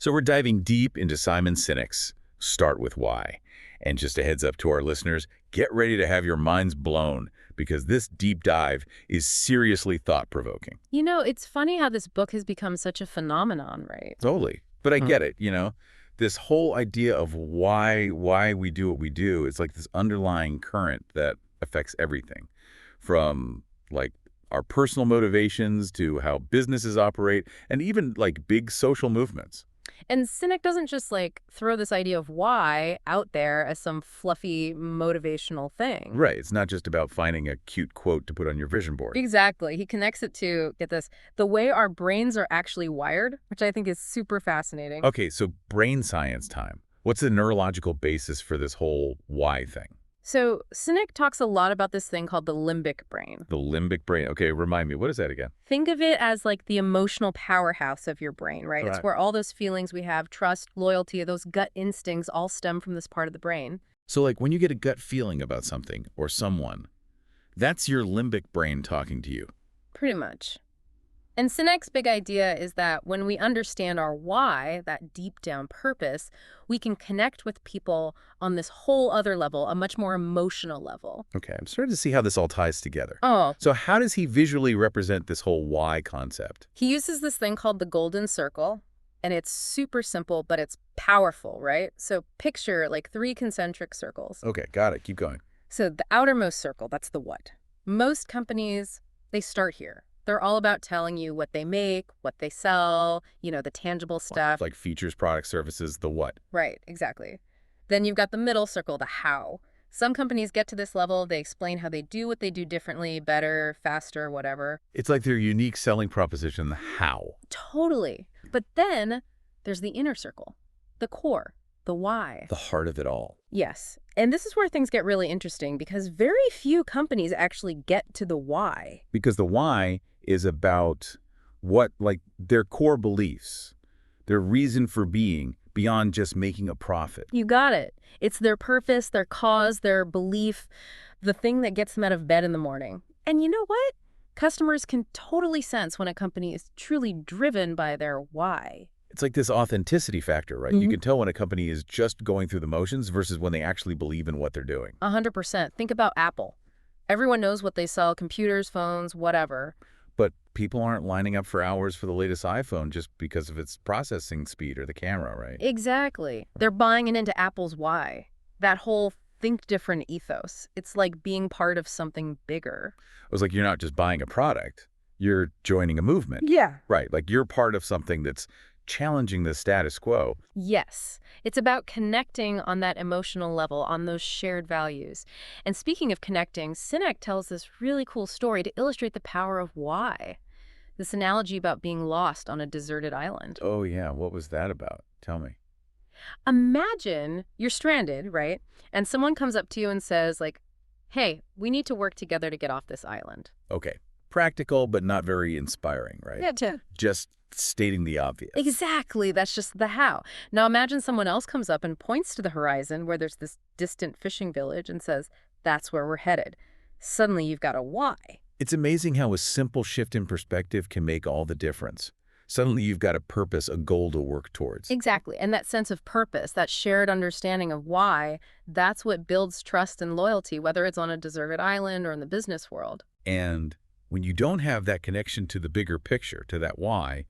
So we're diving deep into Simon Sinek's Start With Why. And just a heads up to our listeners, get ready to have your minds blown because this deep dive is seriously thought-provoking. It's funny how this book has become such a phenomenon, right? Totally. But I get it, this whole idea of why we do what we do is like this underlying current that affects everything from like our personal motivations to how businesses operate and even like big social movements. And Sinek doesn't just throw this idea of why out there as some fluffy motivational thing. Right. It's not just about finding a cute quote to put on your vision board. Exactly. He connects it to, get this, the way our brains are actually wired, which I think is super fascinating. Okay, so brain science time. What's the neurological basis for this whole why thing? So Sinek talks a lot about this thing called the limbic brain. The limbic brain. Okay, remind me, what is that again? Think of it as the emotional powerhouse of your brain, right? It's Right. where all those feelings we have, trust, loyalty, those gut instincts all stem from this part of the brain. So like when you get a gut feeling about something or someone, that's your limbic brain talking to you. Pretty much. And Sinek's big idea is that when we understand our why, that deep down purpose, we can connect with people on this whole other level, a much more emotional level. Okay, I'm starting to see how this all ties together. Oh, So how does he visually represent this whole why concept? he uses this thing called the golden circle, and it's super simple, but it's powerful, right? So picture three concentric circles. Okay, got it. Keep going. So the outermost circle, that's the what. Most companies, they start here. They're all about telling you what they make, what they sell, the tangible stuff. Like features, products, services, the what? Right, exactly. Then you've got the middle circle, the how. Some companies get to this level, they explain how they do what they do differently, better, faster, whatever. It's like their unique selling proposition, the how. Totally. But then there's the inner circle, the core, the why. The heart of it all. Yes. And this is where things get really interesting because very few companies actually get to the why. Because the why is about what, like, their core beliefs, their reason for being beyond just making a profit. You got it. It's their purpose, their cause, their belief, the thing that gets them out of bed in the morning. And you know what? Customers can totally sense when a company is truly driven by their why. It's like this authenticity factor, right? You can tell when a company is just going through the motions versus when they actually believe in what they're doing. 100%. Think about Apple. Everyone knows what they sell, computers, phones, whatever. But people aren't lining up for hours for the latest iPhone just because of its processing speed or the camera, right? Exactly. They're buying it into Apple's why. That whole think different ethos. It's like being part of something bigger. It was like you're not just buying a product, you're joining a movement. Yeah. Right, like you're part of something that's challenging the status quo. Yes. It's about connecting on that emotional level, on those shared values. And speaking of connecting, Sinek tells this really cool story to illustrate the power of why. This analogy about being lost on a deserted island. Oh yeah, what was that about? Tell me. Imagine you're stranded, right? And someone comes up to you and says, hey, we need to work together to get off this island. Okay, practical but not very inspiring, right? Yeah. Just stating the obvious. Exactly. That's just the how. Now imagine someone else comes up and points to the horizon where there's this distant fishing village and says, that's where we're headed. Suddenly you've got a why. It's amazing how a simple shift in perspective can make all the difference. Suddenly you've got a purpose, a goal to work towards. Exactly. And that sense of purpose, that shared understanding of why, that's what builds trust and loyalty, whether it's on a deserted island or in the business world. And when you don't have that connection to the bigger picture, to that why,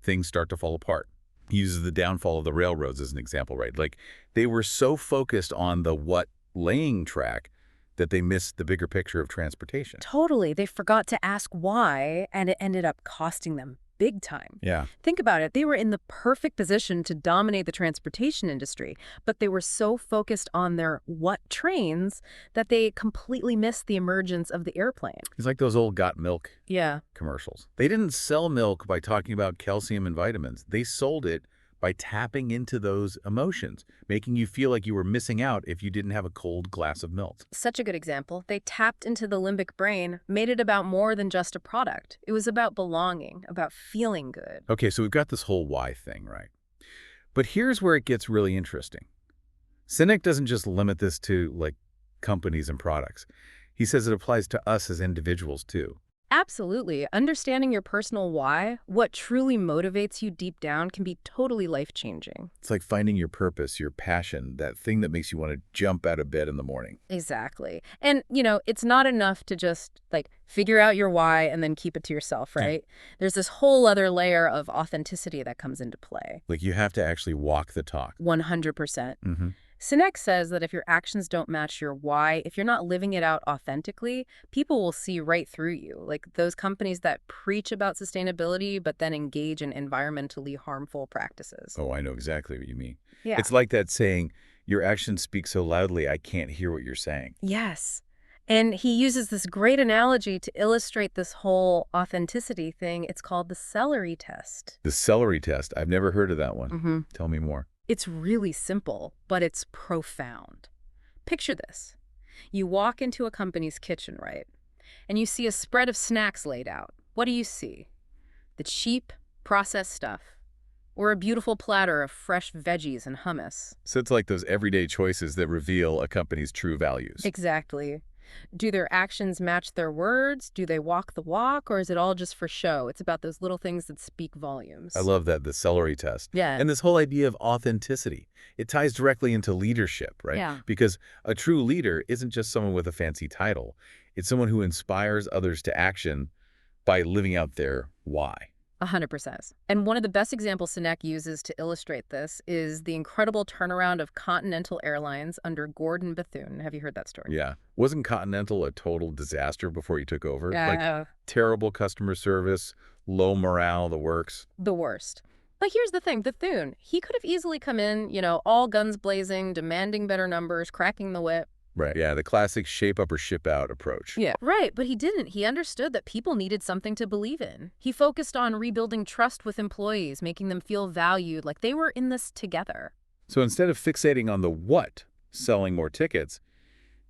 things start to fall apart. He uses the downfall of the railroads as an example, right? Like they were so focused on the what laying track that they missed the bigger picture of transportation. Totally. They forgot to ask why, and it ended up costing them big time. Yeah. Think about it. They were in the perfect position to dominate the transportation industry, but they were so focused on their what trains that they completely missed the emergence of the airplane. It's like those old got milk Yeah. commercials. They didn't sell milk by talking about calcium and vitamins. They sold it by tapping into those emotions, making you feel like you were missing out if you didn't have a cold glass of milk. Such a good example. They tapped into the limbic brain, made it about more than just a product. It was about belonging, about feeling good. Okay, so we've got this whole why thing, right? But here's where it gets really interesting. Sinek doesn't just limit this to, like, companies and products. He says it applies to us as individuals, too. Absolutely. Understanding your personal why, what truly motivates you deep down, can be totally life-changing. It's like finding your purpose, your passion, that thing that makes you want to jump out of bed in the morning. Exactly. And, it's not enough to just, figure out your why and then keep it to yourself, Yeah. right? There's this whole other layer of authenticity that comes into play. Like you have to actually walk the talk. 100%. Hmm. Sinek says that if your actions don't match your why, if you're not living it out authentically, people will see right through you. Like those companies that preach about sustainability but then engage in environmentally harmful practices. Oh, I know exactly what you mean. Yeah. It's like that saying, your actions speak so loudly, I can't hear what you're saying. Yes. And he uses this great analogy to illustrate this whole authenticity thing. It's called the celery test. The celery test, I've never heard of that one. hmm Tell me more. It's really simple, but it's profound. Picture this. You walk into a company's kitchen, right? And you see a spread of snacks laid out. What do you see? The cheap, processed stuff, or a beautiful platter of fresh veggies and hummus? So it's like those everyday choices that reveal a company's true values. Exactly. Do their actions match their words? Do they walk the walk? Or is it all just for show? It's about those little things that speak I volumes. love that, the celery test. Yeah. And this whole idea of authenticity, it ties directly into leadership, right? Yeah. Because a true leader isn't just someone with a fancy title. It's someone who inspires others to action by living out their why. 100%. And one of the best examples Sinek uses to illustrate this is the incredible turnaround of Continental Airlines under Gordon Bethune. Have you heard that story? Yeah. Wasn't Continental a total disaster before he took over? Like Yeah. terrible customer service, low morale, the works. The worst. But here's the thing, Bethune, he could have easily come in, all guns blazing, demanding better numbers, cracking the whip. Right. Yeah, the classic shape up or ship out approach. Yeah. Right, but he didn't. He understood that people needed something to believe in. He focused on rebuilding trust with employees, making them feel valued, like they were in this together. So instead of fixating on the what, selling more tickets,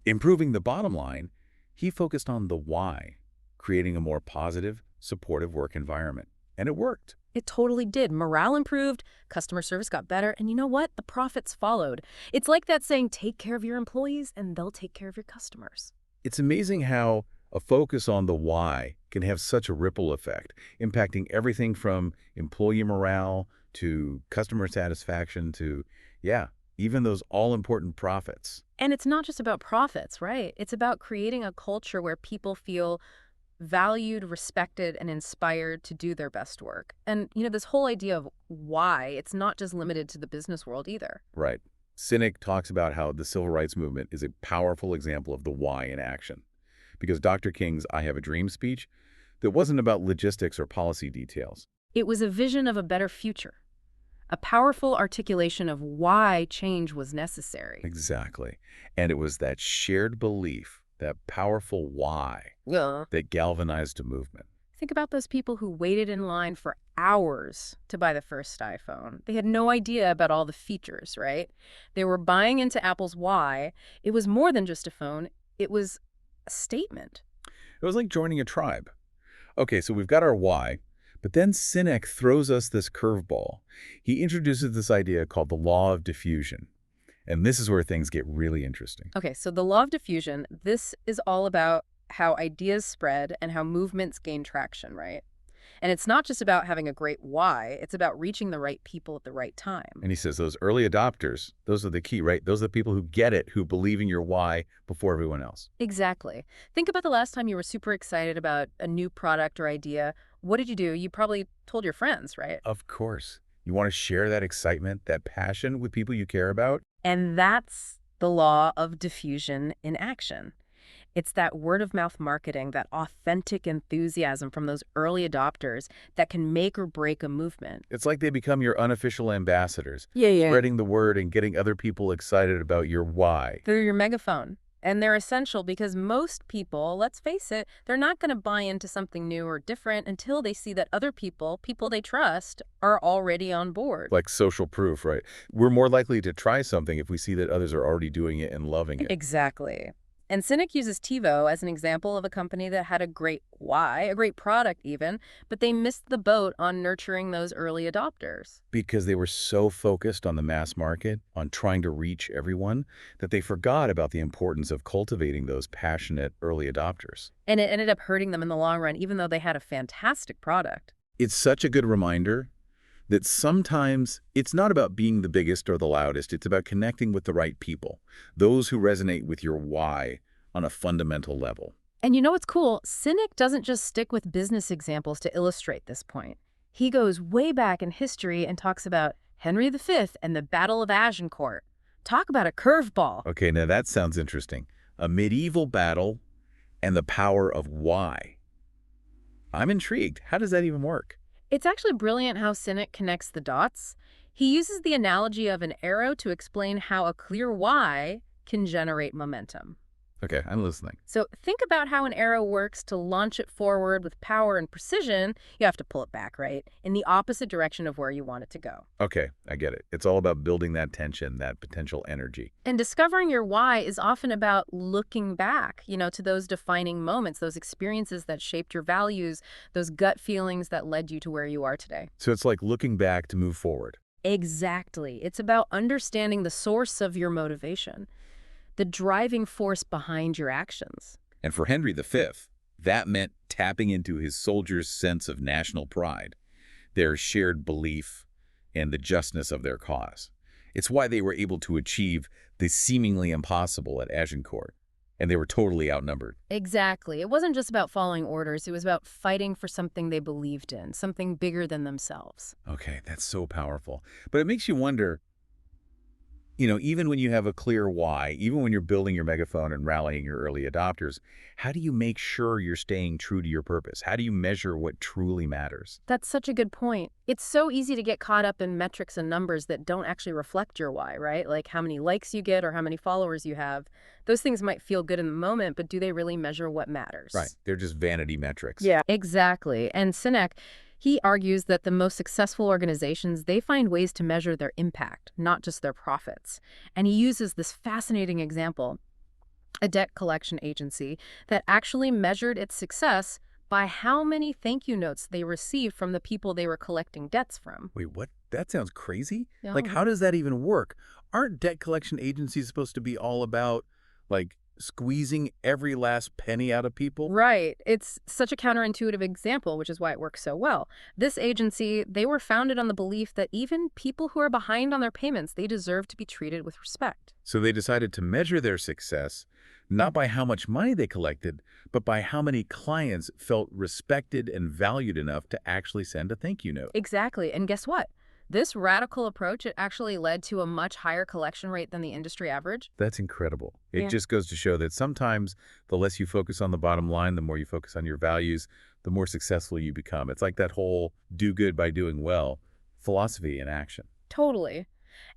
improving the bottom line, he focused on the why, creating a more positive, supportive work environment. And it worked. It totally did. Morale improved, customer service got better, and you know what? The profits followed. It's like that saying, take care of your employees and they'll take care of your customers. It's amazing how a focus on the why can have such a ripple effect, impacting everything from employee morale to customer satisfaction to, yeah, even those all-important profits. And it's not just about profits, right? It's about creating a culture where people feel valued, respected, and inspired to do their best work. And, this whole idea of why, it's not just limited to the business world either. Right. Sinek talks about how the civil rights movement is a powerful example of the why in action. Because Dr. King's I Have a Dream speech, that wasn't about logistics or policy details. It was a vision of a better future, a powerful articulation of why change was necessary. Exactly. And it was that shared belief, that powerful why, Yeah. that galvanized a movement. Think about those people who waited in line for hours to buy the first iPhone. They had no idea about all the features, right? They were buying into Apple's why. It was more than just a phone. It was a statement. It was like joining a tribe. Okay, so we've got our why, but then Sinek throws us this curveball. He introduces this idea called the law of diffusion. And this is where things get really interesting. Okay, so the law of diffusion, this is all about how ideas spread and how movements gain traction, right? And it's not just about having a great why, it's about reaching the right people at the right time. And he says those early adopters, those are the key, right? Those are the people who get it, who believe in your why before everyone else. Exactly. Think about the last time you were super excited about a new product or idea. What did you do? You probably told your friends, right? Of course. You want to share that excitement, that passion with people you care about? And that's the law of diffusion in action. It's that word-of-mouth marketing, that authentic enthusiasm from those early adopters that can make or break a movement. It's like they become your unofficial ambassadors, Yeah. spreading the word and getting other people excited about your why. They're your megaphone. And they're essential because most people, let's face it, they're not going to buy into something new or different until they see that other people they trust, are already on board. Like social proof, right? We're more likely to try something if we see that others are already doing it and loving it. Exactly. And Sinek uses TiVo as an example of a company that had a great why, a great product even, but they missed the boat on nurturing those early adopters. Because they were so focused on the mass market, on trying to reach everyone, that they forgot about the importance of cultivating those passionate early adopters. And it ended up hurting them in the long run, even though they had a fantastic product. It's such a good reminder that sometimes it's not about being the biggest or the loudest. It's about connecting with the right people, those who resonate with your why on a fundamental level. And you know what's cool? Sinek doesn't just stick with business examples to illustrate this point. He goes way back in history and talks about Henry V and the Battle of Agincourt. Talk about a curveball. Okay, now that sounds interesting. A medieval battle and the power of why. I'm intrigued. How does that even work? It's actually brilliant how Sinek connects the dots. He uses the analogy of an arrow to explain how a clear why can generate momentum. Okay, I'm listening. So think about how an arrow works. To launch it forward with power and precision, you have to pull it back, right? In the opposite direction of where you want it to go. Okay, I get it. It's all about building that tension, that potential energy. And discovering your why is often about looking back, to those defining moments, those experiences that shaped your values, those gut feelings that led you to where you are today. So it's like looking back to move forward. Exactly. It's about understanding the source of your motivation, the driving force behind your actions. And for Henry V, that meant tapping into his soldiers' sense of national pride, their shared belief, and the justness of their cause. It's why they were able to achieve the seemingly impossible at Agincourt, and they were totally outnumbered. Exactly. It wasn't just about following orders. It was about fighting for something they believed in, something bigger than themselves. Okay, that's so powerful. But it makes you wonder, even when you have a clear why, even when you're building your megaphone and rallying your early adopters, how do you make sure you're staying true to your purpose? How do you measure what truly matters? That's such a good point. It's so easy to get caught up in metrics and numbers that don't actually reflect your why, right? Like how many likes you get or how many followers you have. Those things might feel good in the moment, but do they really measure what matters? Right. They're just vanity metrics. Yeah, exactly. And Sinek, he argues that the most successful organizations, they find ways to measure their impact, not just their profits. And he uses this fascinating example, a debt collection agency that actually measured its success by how many thank you notes they received from the people they were collecting debts from. Wait, what? That sounds crazy. Yeah. Like, how does that even work? Aren't debt collection agencies supposed to be all about, like, squeezing every last penny out of people? Right. It's such a counterintuitive example, which is why it works so well. This agency, they were founded on the belief that even people who are behind on their payments, they deserve to be treated with respect. So they decided to measure their success not by how much money they collected, but by how many clients felt respected and valued enough to actually send a thank you note. Exactly. And guess what? This radical approach, it actually led to a much higher collection rate than the industry average. That's incredible. It Yeah. just goes to show that sometimes the less you focus on the bottom line, the more you focus on your values, the more successful you become. It's like that whole do good by doing well philosophy in action. Totally.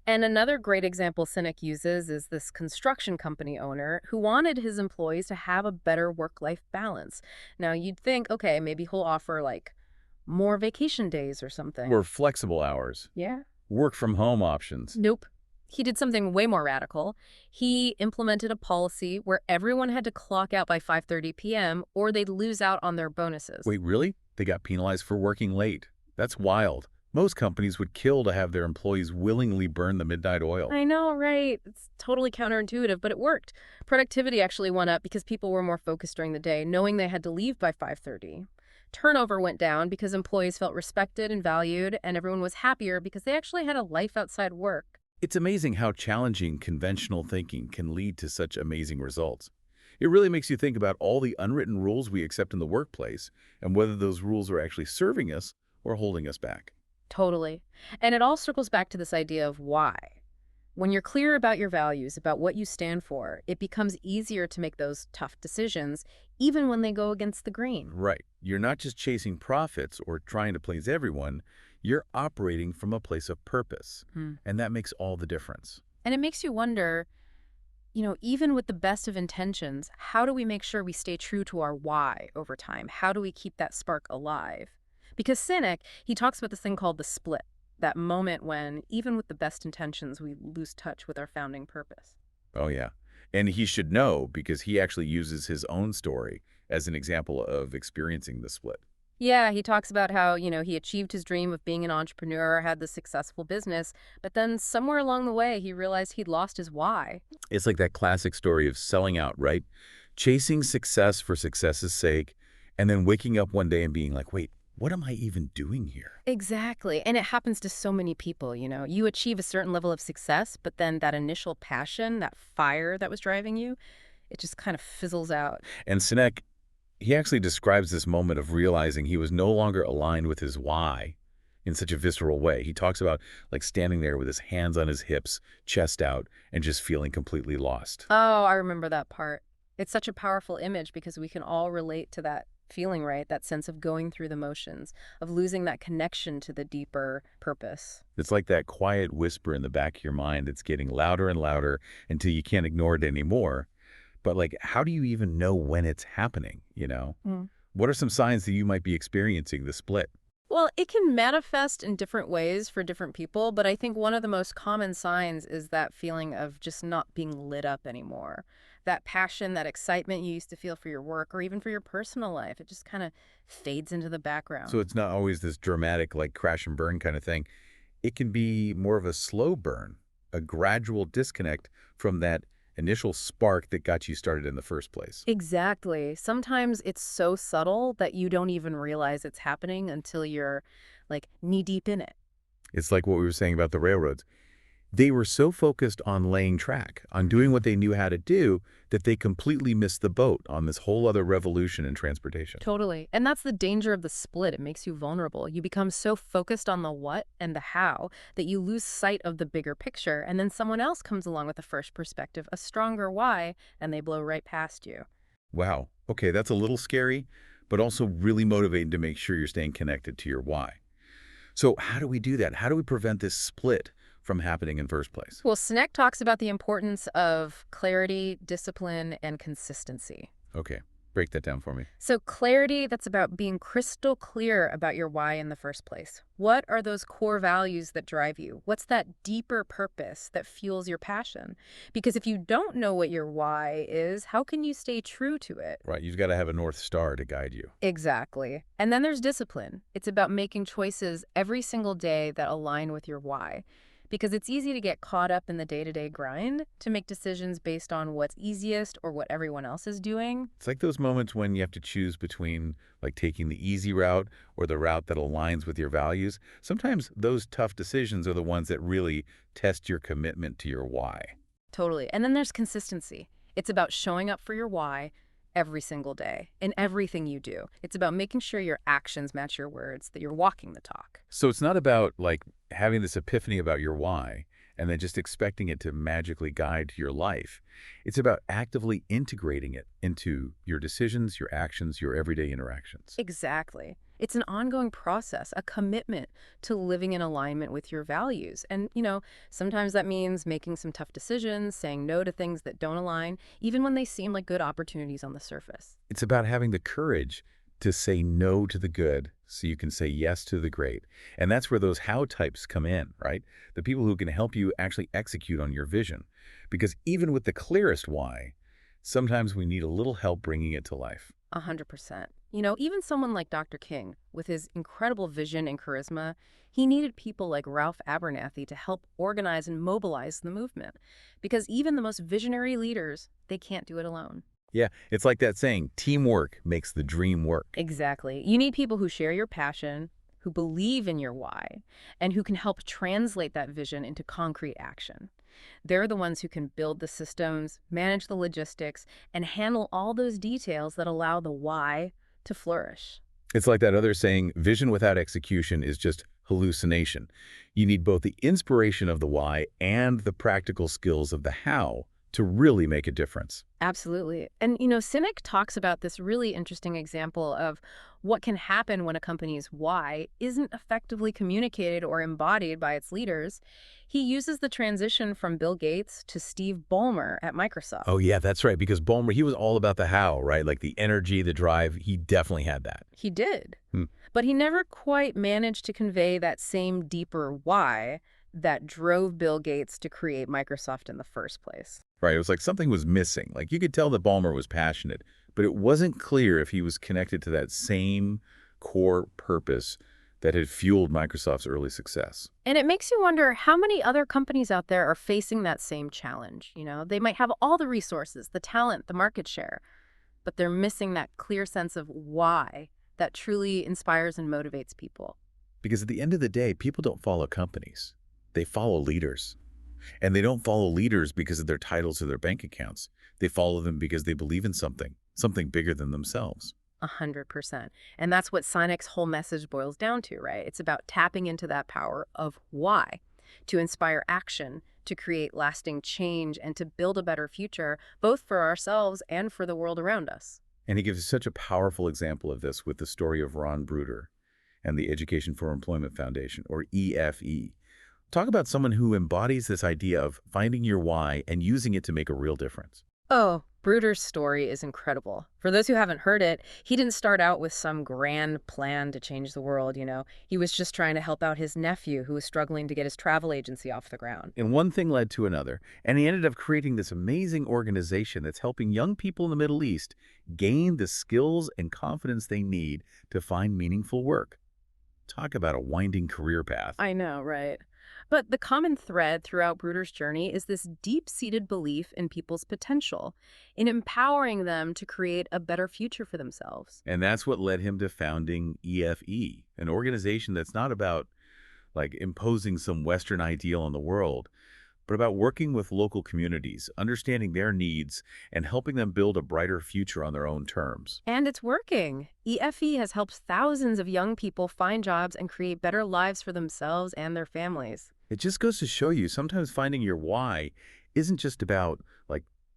And another great example Sinek uses is this construction company owner who wanted his employees to have a better work-life balance. Now, you'd think, okay, maybe he'll offer like more vacation days or something. Or flexible hours, Yeah. work from home options. Nope. He did something way more radical. He implemented a policy where everyone had to clock out by 5:30 p.m. or they'd lose out on their bonuses. Wait, really? They got penalized for working late. That's wild. Most companies would kill to have their employees willingly burn the midnight oil. I know, right? It's totally counterintuitive, but it worked. Productivity actually went up because people were more focused during the day, knowing they had to leave by 5:30. Turnover went down because employees felt respected and valued, and everyone was happier because they actually had a life outside work. It's amazing how challenging conventional thinking can lead to such amazing results. It really makes you think about all the unwritten rules we accept in the workplace and whether those rules are actually serving us or holding us back. Totally. And it all circles back to this idea of why. When you're clear about your values, about what you stand for, it becomes easier to make those tough decisions, even when they go against the grain. Right. You're not just chasing profits or trying to please everyone. You're operating from a place of purpose. And that makes all the difference. And it makes you wonder, even with the best of intentions, how do we make sure we stay true to our why over time? How do we keep that spark alive? Because Sinek, he talks about this thing called the split, that moment when, even with the best intentions, we lose touch with our founding purpose. Oh, yeah. And he should know because he actually uses his own story as an example of experiencing the split. Yeah, he talks about how, he achieved his dream of being an entrepreneur, had the successful business, but then somewhere along the way, he realized he'd lost his why. It's like that classic story of selling out, right? Chasing success for success's sake, and then waking up one day and being like, wait, what am I even doing here? Exactly. And it happens to so many people. You achieve a certain level of success, but then that initial passion, that fire that was driving you, it just kind of fizzles out. And Sinek, he actually describes this moment of realizing he was no longer aligned with his why in such a visceral way. He talks about like standing there with his hands on his hips, chest out, and just feeling completely lost. Oh, I remember that part. It's such a powerful image because we can all relate to that feeling, right? That sense of going through the motions, of losing that connection to the deeper purpose. It's like that quiet whisper in the back of your mind that's getting louder and louder until you can't ignore it anymore. But like, how do you even know when it's happening? Mm. What are some signs that you might be experiencing the split? Well, it can manifest in different ways for different people, but I think one of the most common signs is that feeling of just not being lit up anymore. That passion, that excitement you used to feel for your work or even for your personal life, it just kind of fades into the So background. it's not always this dramatic, like crash and burn kind of thing. It can be more of a slow burn, a gradual disconnect from that initial spark that got you started in the first place. Exactly. Sometimes it's so subtle that you don't even realize it's happening until you're like knee deep in it. It's like what we were saying about the railroads. They were so focused on laying track, on doing what they knew how to do, that they completely missed the boat on this whole other revolution in transportation. Totally. And that's the danger of the split. It makes you vulnerable. You become so focused on the what and the how that you lose sight of the bigger picture. And then someone else comes along with a fresh perspective, a stronger why, and they blow right past you. Wow. Okay, that's a little scary, but also really motivating to make sure you're staying connected to your why. So how do we do that? How do we prevent this split from happening in first place? Well, Sinek talks about the importance of clarity, discipline, and consistency. Okay, break that down for me. So clarity, that's about being crystal clear about your why in the first place. What are those core values that drive you? What's that deeper purpose that fuels your passion? Because if you don't know what your why is, how can you stay true to it? Right, you've got to have a North Star to guide you. Exactly. And then there's discipline. It's about making choices every single day that align with your why. Because it's easy to get caught up in the day-to-day grind, to make decisions based on what's easiest or what everyone else is doing. It's like those moments when you have to choose between like taking the easy route or the route that aligns with your values. Sometimes those tough decisions are the ones that really test your commitment to your why. Totally. And then there's consistency. It's about showing up for your why every single day in everything you do. It's about making sure your actions match your words, that you're walking the talk. So it's not about like having this epiphany about your why and then just expecting it to magically guide your life. It's about actively integrating it into your decisions, your actions, your everyday interactions. Exactly. It's an ongoing process, a commitment to living in alignment with your values. And sometimes that means making some tough decisions, saying no to things that don't align, even when they seem like good opportunities on the surface. It's about having the courage to say no to the good so you can say yes to the great. And that's where those how types come in, right? The people who can help you actually execute on your vision. Because even with the clearest why, sometimes we need a little help bringing it to life. 100%. Even someone like Dr. King, with his incredible vision and charisma, he needed people like Ralph Abernathy to help organize and mobilize the movement. Because even the most visionary leaders, they can't do it alone. Yeah, it's like that saying, teamwork makes the dream work. Exactly. You need people who share your passion, who believe in your why, and who can help translate that vision into concrete action. They're the ones who can build the systems, manage the logistics, and handle all those details that allow the why to flourish. It's like that other saying, vision without execution is just hallucination. You need both the inspiration of the why and the practical skills of the how to really make a difference. Absolutely. And Sinek talks about this really interesting example of what can happen when a company's why isn't effectively communicated or embodied by its leaders. He uses the transition from Bill Gates to Steve Ballmer at Microsoft. Oh, yeah, that's right. Because Ballmer, he was all about the how, right? Like the energy, the drive. He definitely had that. He did. Hmm. But he never quite managed to convey that same deeper why that drove Bill Gates to create Microsoft in the first place. Right, it was like something was missing. Like, you could tell that Ballmer was passionate, but it wasn't clear if he was connected to that same core purpose that had fueled Microsoft's early success. And it makes you wonder how many other companies out there are facing that same challenge. They might have all the resources, the talent, the market share, but they're missing that clear sense of why that truly inspires and motivates people. Because at the end of the day, people don't follow companies. They follow leaders. And they don't follow leaders because of their titles or their bank accounts. They follow them because they believe in something bigger than themselves. 100%. And that's what Sinek's whole message boils down to, right? It's about tapping into that power of why, to inspire action, to create lasting change, and to build a better future, both for ourselves and for the world around us. And he gives such a powerful example of this with the story of Ron Bruder and the Education for Employment Foundation, or EFE. Talk about someone who embodies this idea of finding your why and using it to make a real difference. Oh, Bruder's story is incredible. For those who haven't heard it, he didn't start out with some grand plan to change the world. He was just trying to help out his nephew who was struggling to get his travel agency off the ground. And one thing led to another, and he ended up creating this amazing organization that's helping young people in the Middle East gain the skills and confidence they need to find meaningful work. Talk about a winding career path. I know, right? But the common thread throughout Bruder's journey is this deep-seated belief in people's potential, in empowering them to create a better future for themselves. And that's what led him to founding EFE, an organization that's not about imposing some Western ideal on the world, but about working with local communities, understanding their needs, and helping them build a brighter future on their own terms. And it's working. EFE has helped thousands of young people find jobs and create better lives for themselves and their families. It just goes to show you sometimes finding your why isn't just about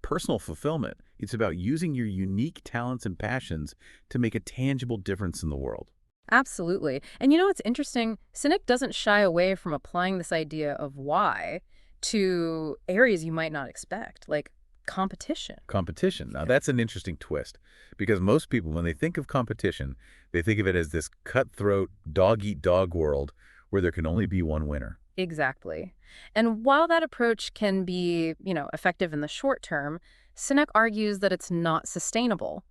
personal fulfillment. It's about using your unique talents and passions to make a tangible difference in the world. Absolutely. And what's interesting? Sinek doesn't shy away from applying this idea of why to areas you might not expect, like competition. Competition. Now, that's an interesting twist, because most people, when they think of competition, they think of it as this cutthroat, dog-eat-dog world where there can only be one winner. Exactly. And while that approach can be, effective in the short term, Sinek argues that it's not sustainable.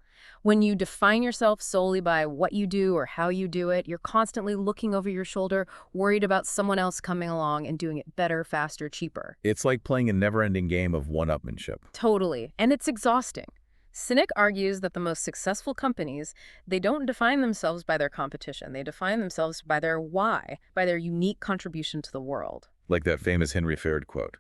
When you define yourself solely by what you do or how you do it, you're constantly looking over your shoulder, worried about someone else coming along and doing it better, faster, cheaper. It's like playing a never-ending game of one-upmanship. Totally. And it's exhausting. Sinek argues that the most successful companies, they don't define themselves by their competition. They define themselves by their why, by their unique contribution to the world. Like that famous Henry Ford quote,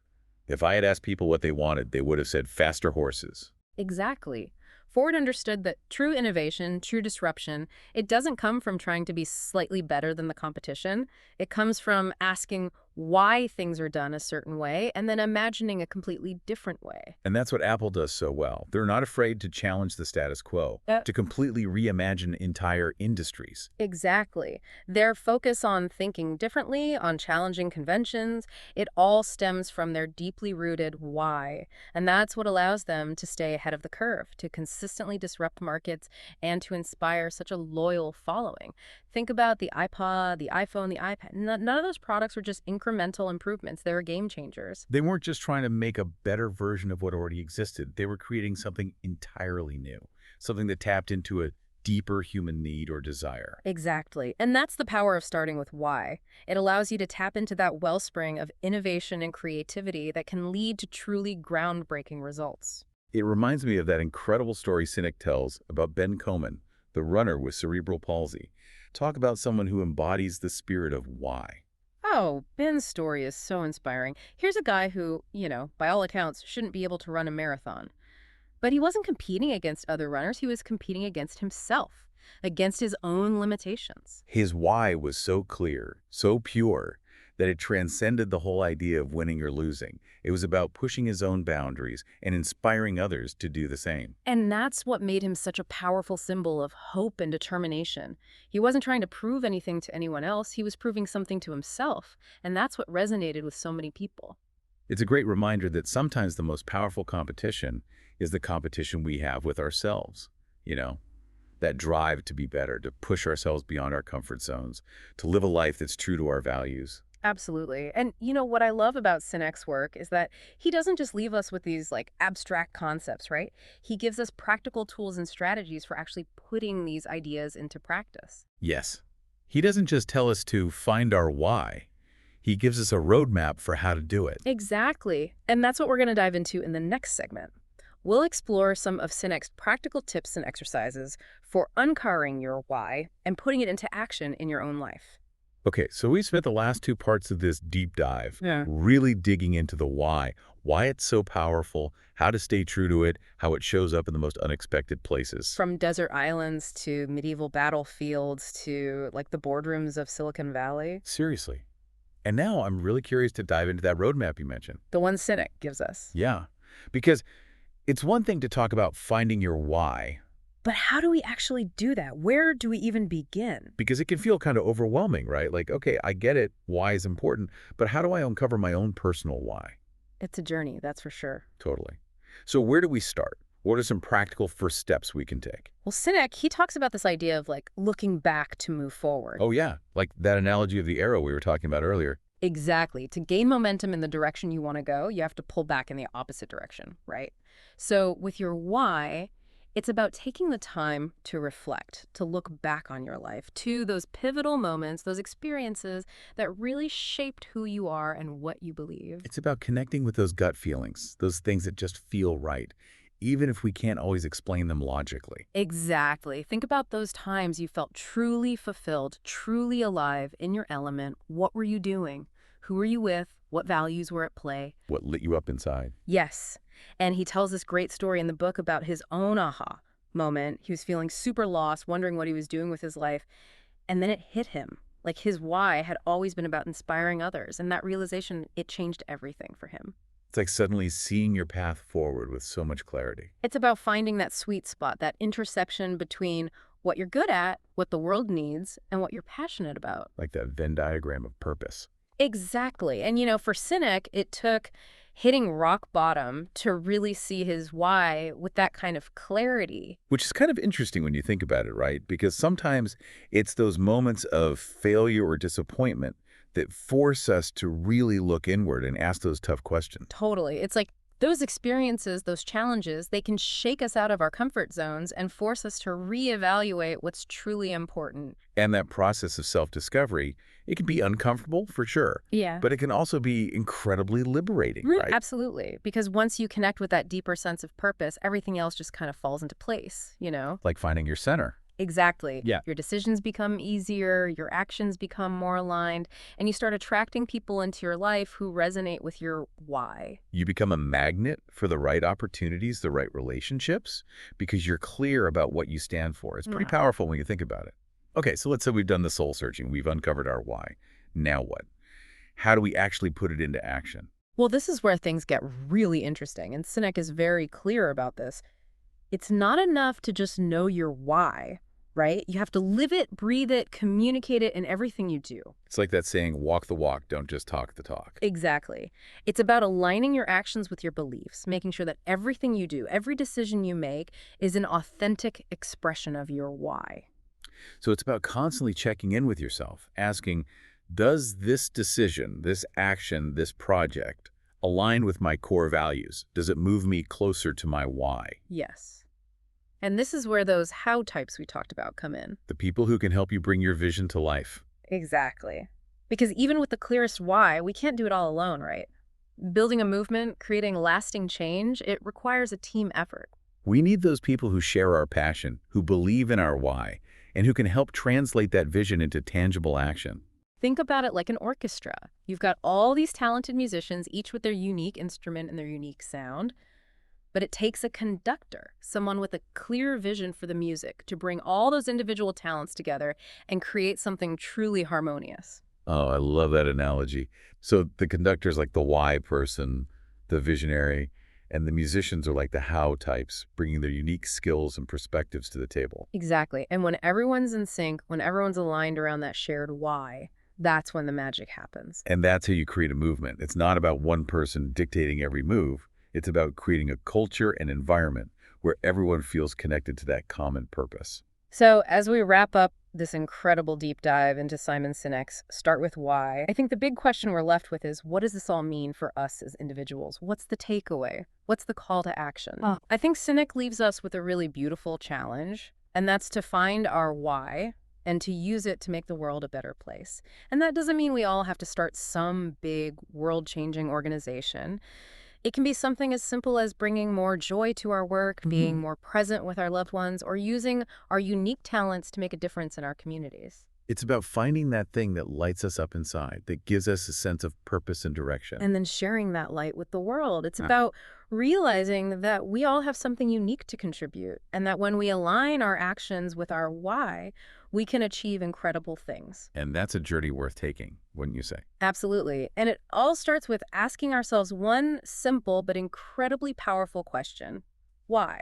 "If I had asked people what they wanted, they would have said faster horses." Exactly. Ford understood that true innovation, true disruption, it doesn't come from trying to be slightly better than the competition. It comes from asking why things are done a certain way and then imagining a completely different way. And that's what Apple does so well. They're not afraid to challenge the status quo, to completely reimagine entire industries. Exactly. Their focus on thinking differently, on challenging conventions, it all stems from their deeply rooted why. And that's what allows them to stay ahead of the curve, to consistently disrupt markets, and to inspire such a loyal following. Think about the iPod, the iPhone, the iPad. None of those products were just incremental improvements. They were game changers. They weren't just trying to make a better version of what already existed. They were creating something entirely new, something that tapped into a deeper human need or desire. Exactly. And that's the power of starting with why. It allows you to tap into that wellspring of innovation and creativity that can lead to truly groundbreaking results. It reminds me of that incredible story Sinek tells about Ben Coman, the runner with cerebral palsy. Talk about someone who embodies the spirit of why. Oh, Ben's story is so inspiring. Here's a guy who, by all accounts, shouldn't be able to run a marathon. But he wasn't competing against other runners. He was competing against himself, against his own limitations. His why was so clear, so pure, that it transcended the whole idea of winning or losing. It was about pushing his own boundaries and inspiring others to do the same. And that's what made him such a powerful symbol of hope and determination. He wasn't trying to prove anything to anyone else. He was proving something to himself. And that's what resonated with so many people. It's a great reminder that sometimes the most powerful competition is the competition we have with ourselves. That drive to be better, to push ourselves beyond our comfort zones, to live a life that's true to our values. Absolutely. And what I love about Sinek's work is that he doesn't just leave us with these like abstract concepts, right? He gives us practical tools and strategies for actually putting these ideas into practice. Yes. He doesn't just tell us to find our why. He gives us a roadmap for how to do it. Exactly. And that's what we're going to dive into in the next segment. We'll explore some of Sinek's practical tips and exercises for uncovering your why and putting it into action in your own life. Okay, so we spent the last two parts of this deep dive Yeah. really digging into the why it's so powerful, how to stay true to it, how it shows up in the most unexpected places. From desert islands to medieval battlefields to like the boardrooms of Silicon Valley, Seriously. And now I'm really curious to dive into that roadmap you mentioned. the one Sinek gives us. Yeah, because it's one thing to talk about finding your why, But how do we actually do that? Where do we even begin? because it can feel kind of overwhelming, right? Like, okay, I get it, why is important, but how do I uncover my own personal why? It's a journey, that's for sure. Totally. So where do we start? What are some practical first steps we can take? Well, Sinek, he talks about this idea of like looking back to move forward. Oh, yeah, like that analogy of the arrow we were talking about earlier. Exactly. To gain momentum in the direction you want to go, you have to pull back in the opposite direction, right? So with your why, it's about taking the time to reflect, to look back on your life, to those pivotal moments, those experiences that really shaped who you are and what you believe. It's about connecting with those gut feelings, those things that just feel right, even if we can't always explain them logically. Exactly. Think about those times you felt truly fulfilled, truly alive in your element. What were you doing? Who were you with? What values were at play? What lit you up inside? Yes. And he tells this great story in the book about his own aha moment. He was feeling super lost, wondering what he was doing with his life. And then it hit him. Like his why had always been about inspiring others. And that realization, it changed everything for him. It's like suddenly seeing your path forward with so much clarity. It's about finding that sweet spot, that intersection between what you're good at, what the world needs, and what you're passionate about. Like that Venn diagram of purpose. Exactly. And for Sinek, it took hitting rock bottom to really see his why with that kind of clarity. Which is kind of interesting when you think about it, right? Because sometimes it's those moments of failure or disappointment that force us to really look inward and ask those tough questions. Totally. It's like those experiences, those challenges, they can shake us out of our comfort zones and force us to reevaluate what's truly important. And that process of self-discovery, it can be uncomfortable for sure, Yeah. but it can also be incredibly liberating, right? Absolutely. Because once you connect with that deeper sense of purpose, everything else just kind of falls into place. Like finding your center. Exactly. Yeah. Your decisions become easier, your actions become more aligned, and you start attracting people into your life who resonate with your why. You become a magnet for the right opportunities, the right relationships, because you're clear about what you stand for. It's pretty Wow. powerful when you think about it. Okay, so let's say we've done the soul searching. We've uncovered our why. Now what? How do we actually put it into action? Well, this is where things get really interesting, and Sinek is very clear about this. It's not enough to just know your why, right? You have to live it, breathe it, communicate it in everything you do. It's like that saying, walk the walk, don't just talk the talk. Exactly. It's about aligning your actions with your beliefs, making sure that everything you do, every decision you make, is an authentic expression of your why. So it's about constantly checking in with yourself, asking, does this decision, this action, this project align with my core values? Does it move me closer to my why? Yes. And this is where those how types we talked about come in. The people who can help you bring your vision to life. Exactly. Because even with the clearest why, we can't do it all alone, right? Building a movement, creating lasting change, it requires a team effort. We need those people who share our passion, who believe in our why, and who can help translate that vision into tangible action. Think about it like an orchestra. You've got all these talented musicians, each with their unique instrument and their unique sound. But it takes a conductor, someone with a clear vision for the music, to bring all those individual talents together and create something truly harmonious. Oh, I love that analogy. So the conductor's like the why person, the visionary, and the musicians are like the how types, bringing their unique skills and perspectives to the table. Exactly. And when everyone's in sync, when everyone's aligned around that shared why, that's when the magic happens. And that's how you create a movement. It's not about one person dictating every move. It's about creating a culture and environment where everyone feels connected to that common purpose. So as we wrap up this incredible deep dive into Simon Sinek's Start with Why. I think the big question we're left with is, what does this all mean for us as individuals? What's the takeaway? What's the call to action? I think Sinek leaves us with a really beautiful challenge, and that's to find our why and to use it to make the world a better place. And that doesn't mean we all have to start some big world-changing organization. It can be something as simple as bringing more joy to our work, being more present with our loved ones, or using our unique talents to make a difference in our communities. It's about finding that thing that lights us up inside, that gives us a sense of purpose and direction. And then sharing that light with the world. It's Ah, about realizing that we all have something unique to contribute, and that when we align our actions with our why, we can achieve incredible things. and that's a journey worth taking, wouldn't you say? Absolutely. And it all starts with asking ourselves one simple but incredibly powerful question: why?